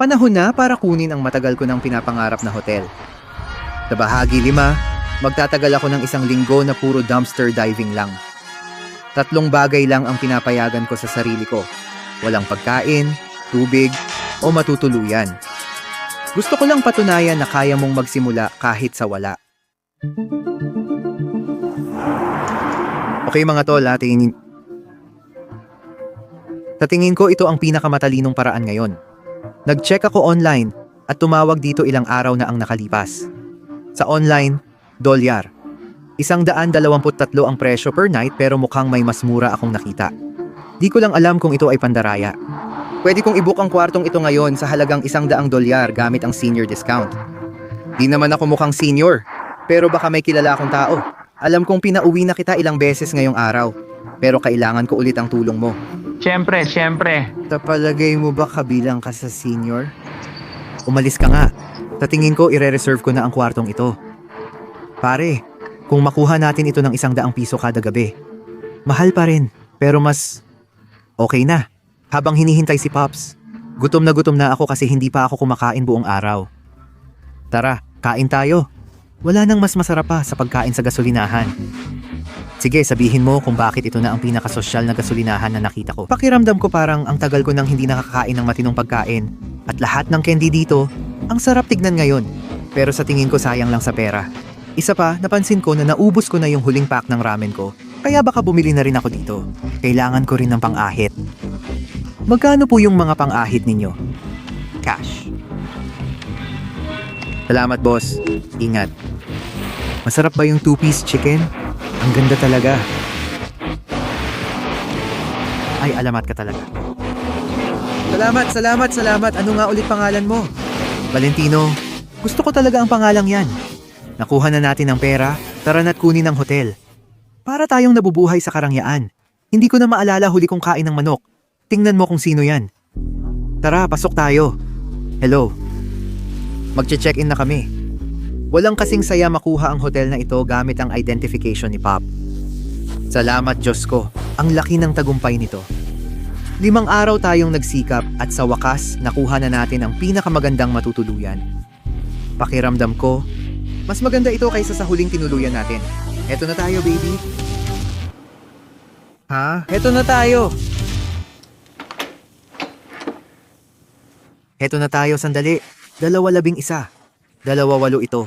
Panahon na para kunin ang matagal ko ng pinapangarap na hotel. Sa bahagi 5, magtatagal ako ng 1 linggo na puro dumpster diving lang. 3 bagay lang ang pinapayagan ko sa sarili ko. Walang pagkain, tubig, o matutuluyan. Gusto ko lang patunayan na kaya mong magsimula kahit sa wala. Okay mga tol, sa tingin ko ito ang pinakamatalinong paraan ngayon. Nag-check ako online at tumawag dito ilang araw na ang nakalipas. Sa online, $1. 123 ang presyo per night pero mukhang may mas mura akong nakita. Di ko lang alam kung ito ay pandaraya. Pwede kong i-book ang kwartong ito ngayon sa halagang $100 gamit ang senior discount. Di naman ako mukhang senior, pero baka may kilala akong tao. Alam kong pinauwi na kita ilang beses ngayong araw, pero kailangan ko ulit ang tulong mo. Siyempre. Sa palagay mo ba kabilang ka sa senior? Umalis ka nga. Sa tingin ko, ire-reserve ko na ang kwartong ito. Pare, kung makuha natin ito ng ₱100 kada gabi, mahal pa rin, pero mas okay na. Habang hinihintay si Pops, gutom na ako kasi hindi pa ako kumakain buong araw. Tara, kain tayo. Wala nang mas masarap pa sa pagkain sa gasolinahan. Sige, sabihin mo kung bakit ito na ang pinakasosyal na gasolinahan na nakita ko. Pakiramdam ko parang ang tagal ko nang hindi nakakain ng matinong pagkain at lahat ng candy dito, ang sarap tignan ngayon. Pero sa tingin ko sayang lang sa pera. Isa pa, napansin ko na naubos ko na yung huling pack ng ramen ko. Kaya baka bumili na rin ako dito. Kailangan ko rin ng pang-ahit. Magkano po yung mga pang-ahit ninyo? Cash. Salamat boss. Ingat. Masarap ba yung 2-piece chicken? Ang ganda talaga. Ay, alamat ka talaga. Salamat. Ano nga ulit pangalan mo? Valentino, gusto ko talaga ang pangalang yan. Nakuha na natin ang pera, tara na't kunin ang hotel. Para tayong nabubuhay sa karangyaan. Hindi ko na maalala huli kong kain ng manok. Tingnan mo kung sino yan. Tara, pasok tayo. Hello. Magche-check-in na kami. Walang kasing saya makuha ang hotel na ito gamit ang identification ni Pop. Salamat Diyos ko, ang laki ng tagumpay nito. 5 araw tayong nagsikap at sa wakas nakuha na natin ang pinakamagandang matutuluyan. Pakiramdam ko, mas maganda ito kaysa sa huling tinuluyan natin. Eto na tayo, baby. Ha? Eto na tayo. Eto na tayo, sandali. 211. 28 ito.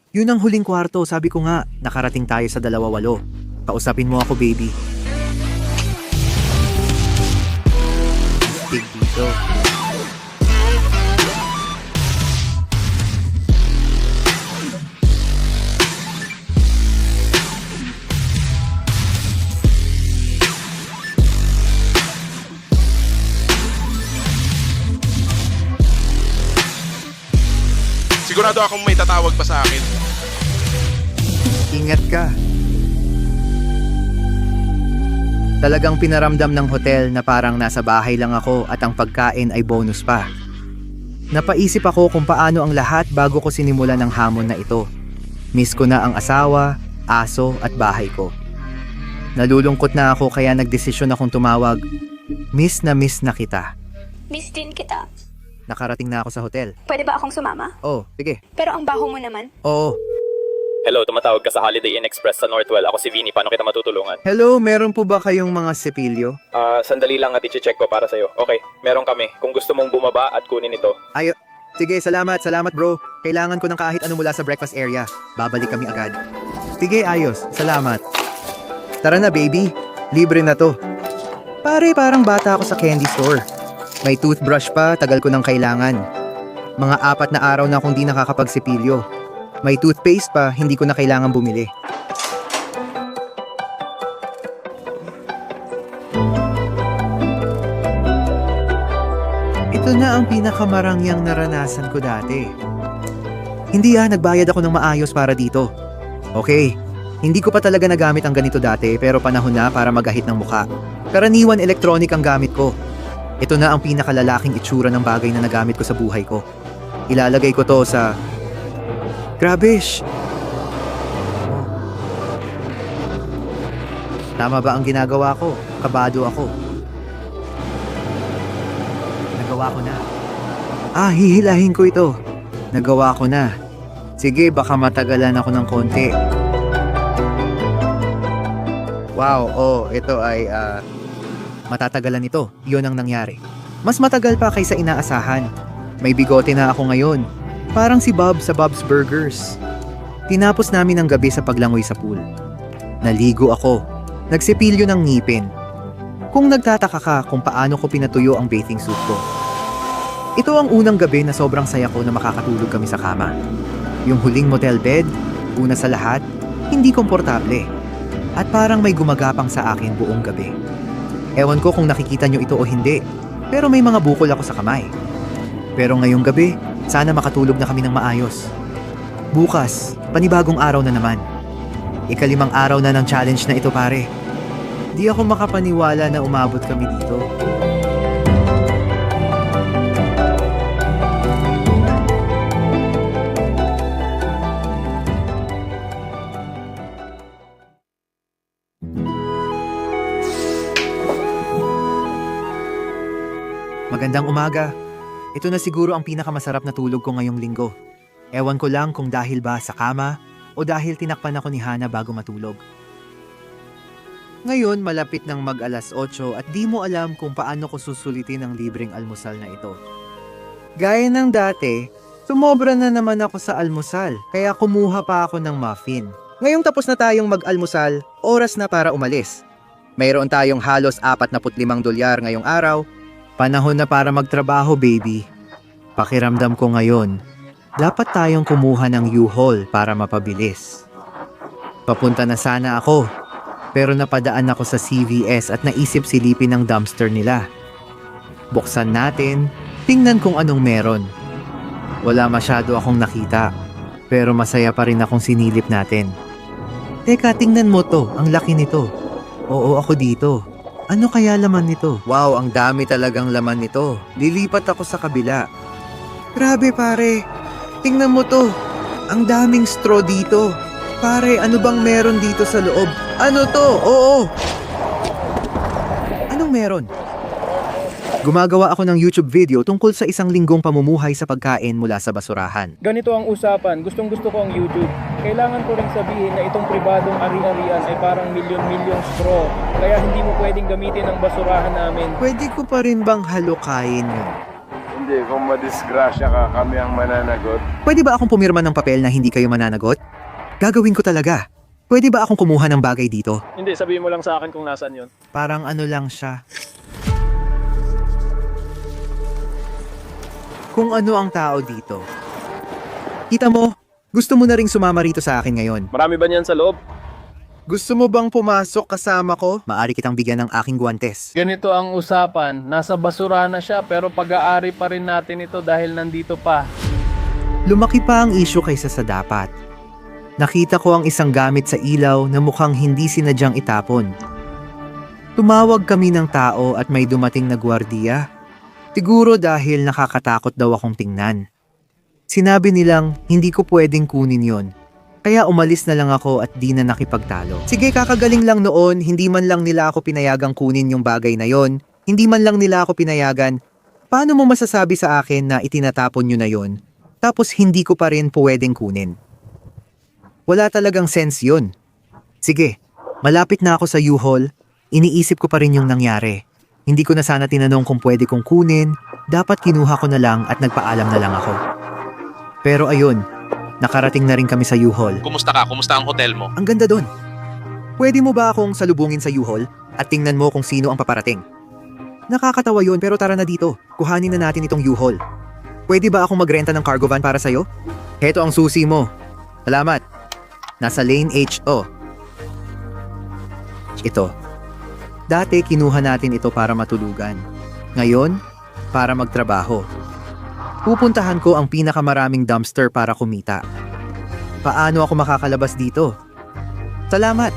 Yun ang huling kwarto, sabi ko nga, nakarating tayo sa 28. Kausapin mo ako, baby. Big dito. Sigurado akong may tatawag pa sa akin. Ingat ka. Talagang pinaramdam ng hotel na parang nasa bahay lang ako at ang pagkain ay bonus pa. Napaisip ako kung paano ang lahat bago ko sinimulan ang hamon na ito. Miss ko na ang asawa, aso at bahay ko. Nalulungkot na ako kaya nagdesisyon akong tumawag. Miss na kita. Miss din kita. Nakarating na ako sa hotel. Pwede ba akong sumama? Oh, sige. Pero ang baho mo naman. Oo. Hello, tumatawag ka sa Holiday Inn Express sa Northwell. Ako si Vinny, paano kita matutulungan? Hello, meron po ba kayong mga sepilyo? Sandali lang at i-check ko para sa'yo. Okay, meron kami. Kung gusto mong bumaba at kunin ito. Sige, salamat bro. Kailangan ko ng kahit ano mula sa breakfast area. Babalik kami agad. Sige, ayos. Salamat. Tara na, baby. Libre na to. Pare, parang bata ako sa candy store. May toothbrush pa, tagal ko nang kailangan. Mga 4 na araw na akong di nakakapagsipilyo. May toothpaste pa, hindi ko na kailangan bumili. Ito na ang pinakamarangyang naranasan ko dati. Hindi nagbayad ako ng maayos para dito. Okay, hindi ko pa talaga nagamit ang ganito dati pero panahon na para magahit ng mukha. Karaniwan electronic ang gamit ko. Ito na ang pinakalalaking itsura ng bagay na nagamit ko sa buhay ko. Ilalagay ko to sa... Grabish! Tama ba ang ginagawa ko? Kabado ako. Nagawa ko na. Hihilahin ko ito. Nagawa ko na. Sige, baka matagalan ako ng konti. Wow, ito ay matatagalan ito. Iyon ang nangyari. Mas matagal pa kaysa inaasahan. May bigote na ako ngayon. Parang si Bob sa Bob's Burgers. Tinapos namin ang gabi sa paglangoy sa pool. Naligo ako. Nagsipilyo ng ngipin. Kung nagtataka ka kung paano ko pinatuyo ang bathing suit ko. Ito ang unang gabi na sobrang saya ko na makakatulog kami sa kama. Yung huling motel bed, una sa lahat, hindi komportable. At parang may gumagapang sa akin buong gabi. Ewan ko kung nakikita nyo ito o hindi, pero may mga bukol ako sa kamay. Pero ngayong gabi, sana makatulog na kami ng maayos. Bukas, panibagong araw na naman. Ika-5 araw na ng challenge na ito, pare. Di ako makapaniwala na umabot kami dito. Magandang umaga. Ito na siguro ang pinakamasarap na tulog ko ngayong linggo. Ewan ko lang kung dahil ba sa kama o dahil tinakpan ako ni Hana bago matulog. Ngayon malapit ng mag-alas 8 at di mo alam kung paano ko susulitin ang libreng almusal na ito. Gaya ng dati, sumobra na naman ako sa almusal kaya kumuha pa ako ng muffin. Ngayong tapos na tayong mag-almusal, oras na para umalis. Mayroon tayong halos $45 ngayong araw. Panahon na para magtrabaho, baby. Pakiramdam ko ngayon, dapat tayong kumuha ng U-Haul para mapabilis. Papunta na sana ako, pero napadaan ako sa CVS at naisip silipin ang dumpster nila. Buksan natin, tingnan kung anong meron. Wala masyado akong nakita, pero masaya pa rin akong sinilip natin. Teka, tingnan mo to, ang laki nito. Oo, ako dito. Ano kaya laman nito? Wow, ang dami talagang laman nito. Lilipat ako sa kabila. Grabe pare, tingnan mo to. Ang daming straw dito. Pare, ano bang meron dito sa loob? Ano to? Oo. Anong meron? Gumagawa ako ng YouTube video tungkol sa 1 linggong pamumuhay sa pagkain mula sa basurahan. Ganito ang usapan, gustong-gusto ko ang YouTube. Kailangan ko rin sabihin na itong pribadong ari-arian ay parang milyon-milyong straw. Kaya hindi mo pwedeng gamitin ang basurahan namin. Pwede ko pa rin bang halukayin yun? Hindi, kung madisgrasya ka, kami ang mananagot. Pwede ba akong pumirma ng papel na hindi kayo mananagot? Gagawin ko talaga. Pwede ba akong kumuha ng bagay dito? Hindi, sabihin mo lang sa akin kung nasaan yon. Parang ano lang siya. Kung ano ang tao dito. Kita mo, gusto mo na ring sumama rito sa akin ngayon. Marami ba niyan sa loob? Gusto mo bang pumasok kasama ko? Maari kitang bigyan ng aking guwantes. Ganito ang usapan, nasa basura na siya pero pag-aari pa rin natin ito dahil nandito pa. Lumaki pa ang issue kaysa sa dapat. Nakita ko ang isang gamit sa ilaw na mukhang hindi sinadyang itapon. Tumawag kami ng tao at may dumating na gwardiya. Siguro dahil nakakatakot daw akong tingnan. Sinabi nilang hindi ko pwedeng kunin yon. Kaya umalis na lang ako at di na nakipagtalo. Sige, kakagaling lang noon, hindi man lang nila ako pinayagang kunin yung bagay na yon. Hindi man lang nila ako pinayagan. Paano mo masasabi sa akin na itinatapon nyo na yon? Tapos hindi ko pa rin pwedeng kunin. Wala talagang sense yun. Sige, malapit na ako sa U-Haul, iniisip ko pa rin yung nangyari. Hindi ko na sana tinanong kung pwede kong kunin, dapat kinuha ko na lang at nagpaalam na lang ako. Pero ayun, nakarating na rin kami sa U-Haul. Kumusta ka? Kumusta ang hotel mo? Ang ganda doon. Pwede mo ba akong salubungin sa U-Haul at tingnan mo kung sino ang paparating? Nakakatawa yun pero tara na dito, kuhanin na natin itong U-Haul. Pwede ba akong magrenta ng cargo van para sa'yo? Heto ang susi mo. Salamat. Nasa lane H, oh. Ito. Dati kinuha natin ito para matulugan. Ngayon, para magtrabaho. Pupuntahan ko ang pinakamaraming dumpster para kumita. Paano ako makakalabas dito? Salamat!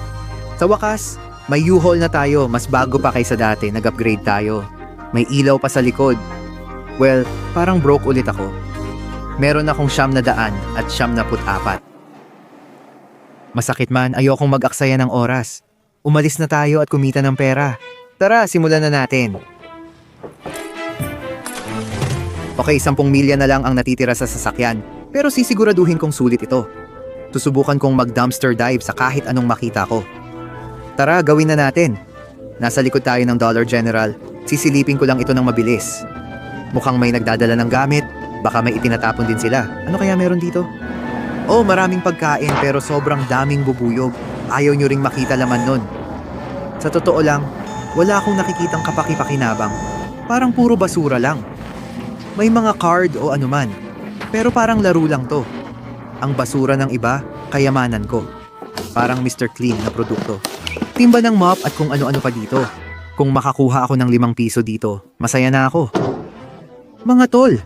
Sa wakas, may U-Haul na tayo, mas bago pa kaysa dati, nag-upgrade tayo. May ilaw pa sa likod. Well, parang broke ulit ako. Meron akong 900 at 94. Masakit man, ayokong mag-aksaya ng oras. Umalis na tayo at kumita ng pera. Tara, simulan na natin. Okay, 10 milya na lang ang natitira sa sasakyan. Pero sisiguraduhin kong sulit ito. Susubukan kong mag-dumpster dive sa kahit anong makita ko. Tara, gawin na natin. Nasa likod tayo ng Dollar General. Sisilipin ko lang ito ng mabilis. Mukhang may nagdadala ng gamit. Baka may itinatapon din sila. Ano kaya meron dito? Oh, maraming pagkain pero sobrang daming bubuyog. Ayaw nyo ring makita laman nun. Sa totoo lang, wala akong nakikitang kapaki-pakinabang. Parang puro basura lang. May mga card o anuman. Pero parang laro lang to. Ang basura ng iba, kayamanan ko. Parang Mr. Clean na produkto. Timba ng mop at kung ano-ano pa dito. Kung makakuha ako ng 5 piso dito, masaya na ako. Mga tol,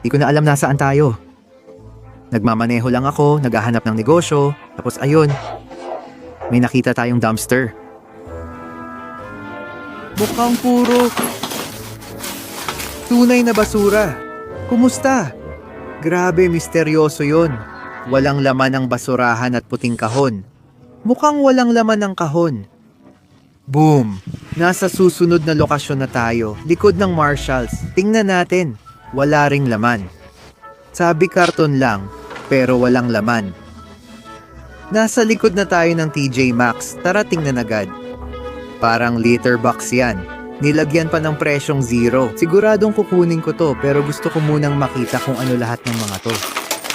di ko na alam nasaan tayo. Nagmamaneho lang ako, naghahanap ng negosyo, tapos ayun, may nakita tayong dumpster. Mukhang puro tunay na basura. Kumusta? Grabe, misteryoso yon. Walang laman ang basurahan at puting kahon. Mukhang walang laman ang kahon. Boom! Nasa susunod na lokasyon na tayo, likod ng Marshalls. Tingnan natin, wala ring laman. Sabi karton lang, pero walang laman. Nasa likod na tayo ng TJ Maxx, tara tingnan agad. Parang litter box yan. Nilagyan pa ng presyong 0. Siguradong kukunin ko to, pero gusto ko munang makita kung ano lahat ng mga to.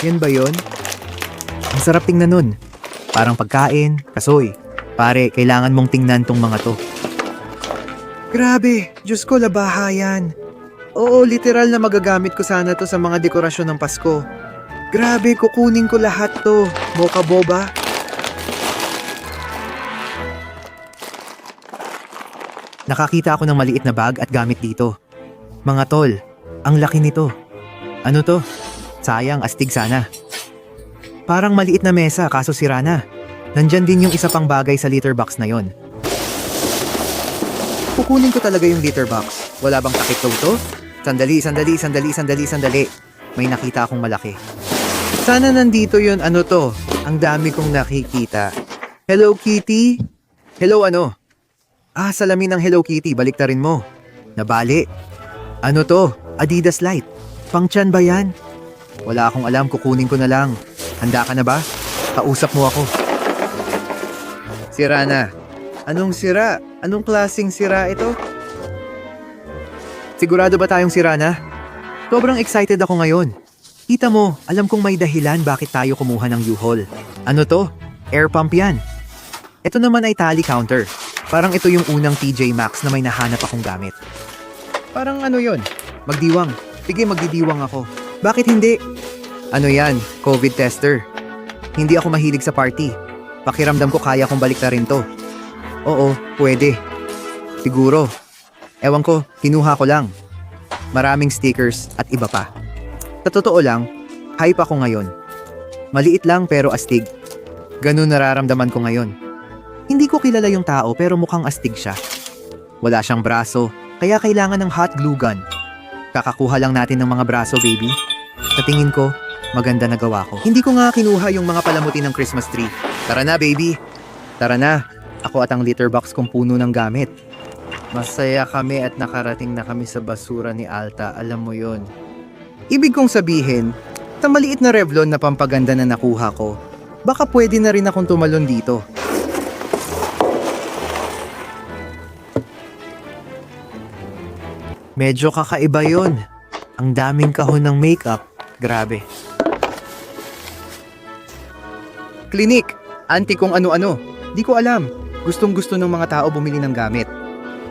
Yan ba yun? Ang sarap tingnan nun. Parang pagkain, kasoy. Pare, kailangan mong tingnan tong mga to. Grabe, Diyos ko, labaha yan. Oo, literal na magagamit ko sana to sa mga dekorasyon ng Pasko. Grabe, kukunin ko lahat to. Mocha boba. Nakakita ako ng maliit na bag at gamit dito. Mga tol, ang laki nito. Ano to? Sayang, astig sana. Parang maliit na mesa kaso sira na. Nandyan din yung isa pang bagay sa litter box na yon. Kukunin ko talaga yung litter box. Wala bang takip to? Sandali. May nakita akong malaki. Sana nandito yon. Ano to? Ang dami kong nakikita. Hello Kitty? Hello ano? Ah, salamin ng Hello Kitty, baliktarin mo. Nabali. Ano to? Adidas Lite. Pangtiyan ba yan? Wala akong alam, kukunin ko na lang. Handa ka na ba? Kausap mo ako. Sira na. Anong sira? Anong klaseng sira ito? Sigurado ba tayong sira na? Sobrang excited ako ngayon. Kita mo, alam kong may dahilan bakit tayo kumuha ng U-Haul. Ano to? Air pump yan. Ito naman ay tally counter. Parang ito yung unang TJ Maxx na may nahanap akong gamit. Parang ano yon? Magdiwang. Sige, magdidiwang ako. Bakit hindi? Ano yan? COVID tester. Hindi ako mahilig sa party. Pakiramdam ko kaya kong baliktarin to. Oo, pwede. Siguro. Ewan ko, kinuha ko lang. Maraming stickers at iba pa. Sa totoo lang, hype ako ngayon. Maliit lang pero astig. Ganun nararamdaman ko ngayon. Hindi ko kilala yung tao pero mukhang astig siya. Wala siyang braso, kaya kailangan ng hot glue gun. Kakakuha lang natin ng mga braso, baby. Sa tingin ko, maganda na gawa ko. Hindi ko nga kinuha yung mga palamuti ng Christmas tree. Tara na, baby. Tara na. Ako at ang litter box kong puno ng gamit. Masaya kami at nakarating na kami sa basura ni Alta. Alam mo yon. Ibig kong sabihin, sa maliit na Revlon na pampaganda na nakuha ko, baka pwede na rin akong tumalon dito. Medyo kakaiba yon. Ang daming kahon ng makeup. Grabe. Clinique. Anti kung ano-ano. Di ko alam. Gustong gusto ng mga tao bumili ng gamit.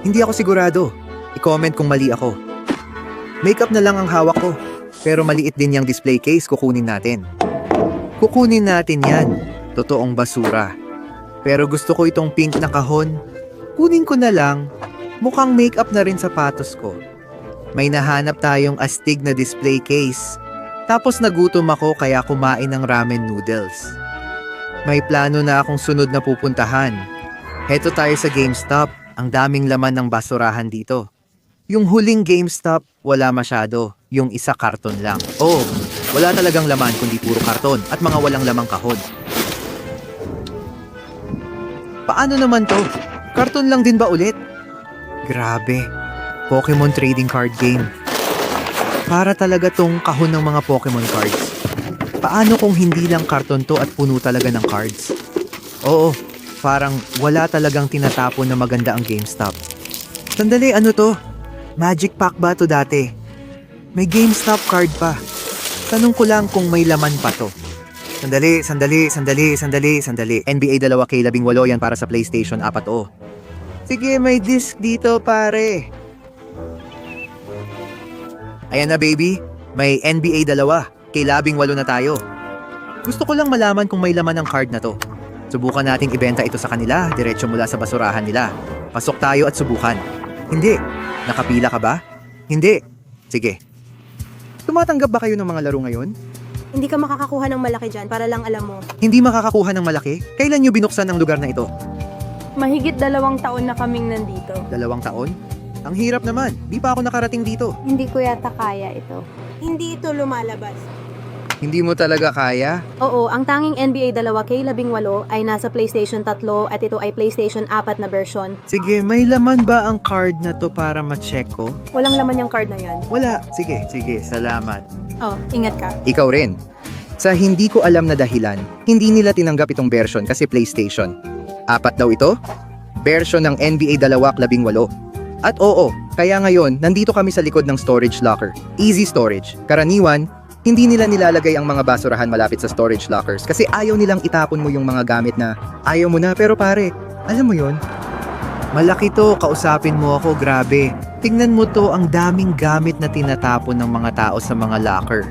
Hindi ako sigurado. I-comment kung mali ako. Makeup na lang ang hawak ko. Pero maliit din yung display case kukunin natin. Kukunin natin yan. Totoong basura. Pero gusto ko itong pink na kahon. Kunin ko na lang. Mukhang makeup na rin sapatos ko. May nahanap tayong astig na display case. Tapos nagutom ako kaya kumain ng ramen noodles. May plano na akong sunod na pupuntahan. Heto tayo sa GameStop. Ang daming laman ng basurahan dito. Yung huling GameStop, wala masyado. Yung isa karton lang. Oh, wala talagang laman kundi puro karton at mga walang lamang kahon. Paano naman to? Karton lang din ba ulit? Grabe. Pokemon trading card game. Para talaga tong kahon ng mga Pokemon cards. Paano kung hindi lang karton to at puno talaga ng cards? Oo, parang wala talagang tinatapon na maganda ang GameStop. Sandali, ano to? Magic Pack ba to dati? May GameStop card pa. Tanong ko lang kung may laman pa to. Sandali. NBA 2K18 yan para sa PlayStation 4 o. Sige, may disc dito pare. Ayan na baby, may NBA 2K18 na tayo. Gusto ko lang malaman kung may laman ang card na to. Subukan nating ibenta ito sa kanila, diretso mula sa basurahan nila. Pasok tayo at subukan. Hindi. Nakapila ka ba? Hindi. Sige. Tumatanggap ba kayo ng mga laro ngayon? Hindi ka makakakuha ng malaki dyan para lang alam mo. Hindi makakakuha ng malaki? Kailan nyo binuksan ang lugar na ito? Mahigit 2 taon na kaming nandito. 2 taon? Ang hirap naman. Di pa ako nakarating dito. Hindi ko yata kaya ito. Hindi ito lumalabas. Hindi mo talaga kaya? Oo, ang tanging NBA 2K18 ay nasa PlayStation 3 at ito ay PlayStation 4 na version. Sige, may laman ba ang card na to para ma-check ko? Walang laman yung card na yan. Wala. Sige. Salamat. Oh, ingat ka. Ikaw rin. Sa hindi ko alam na dahilan, hindi nila tinanggap itong version kasi PlayStation. 4 daw ito? Version ng NBA 2K18. At oo, kaya ngayon, nandito kami sa likod ng storage locker. Easy storage. Karaniwan, hindi nila nilalagay ang mga basurahan malapit sa storage lockers kasi ayaw nilang itapon mo yung mga gamit na ayaw mo na. Pero pare, alam mo yon? Malaki to, kausapin mo ako, grabe. Tingnan mo to, ang daming gamit na tinatapon ng mga tao sa mga locker.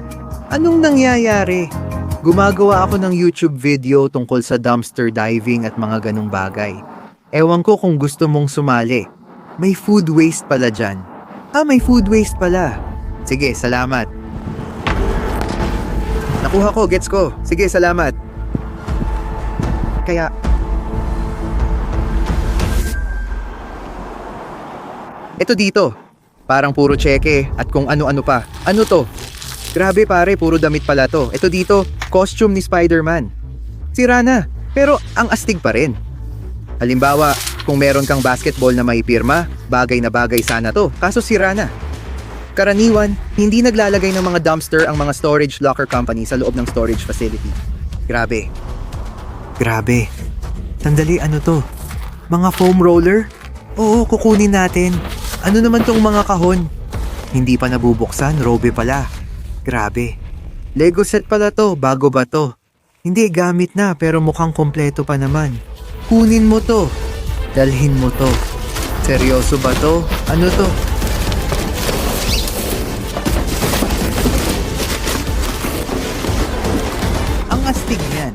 Anong nangyayari? Gumagawa ako ng YouTube video tungkol sa dumpster diving at mga ganong bagay. Ewan ko kung gusto mong sumali. May food waste pala dyan. May food waste pala. Sige, salamat. Nakuha ko, gets ko. Sige, salamat. Kaya, Ito dito. Parang puro tseke at kung ano-ano pa. Ano to? Grabe pare, puro damit pala to. Ito dito, costume ni Spider-Man. Sira na, pero ang astig pa rin. Halimbawa, kung meron kang basketball na may pirma, bagay na bagay sana to, kaso sira na. Karaniwan, hindi naglalagay ng mga dumpster ang mga storage locker company sa loob ng storage facility. Grabe. Sandali, ano to? Mga foam roller? Oo, kukunin natin. Ano naman tong mga kahon? Hindi pa nabubuksan, robe pala. Grabe. Lego set pala to, bago ba to? Hindi, gamit na pero mukhang kompleto pa naman. Kunin mo to. Dalhin mo to. Seryoso ba to? Ano to? Ang astig niyan.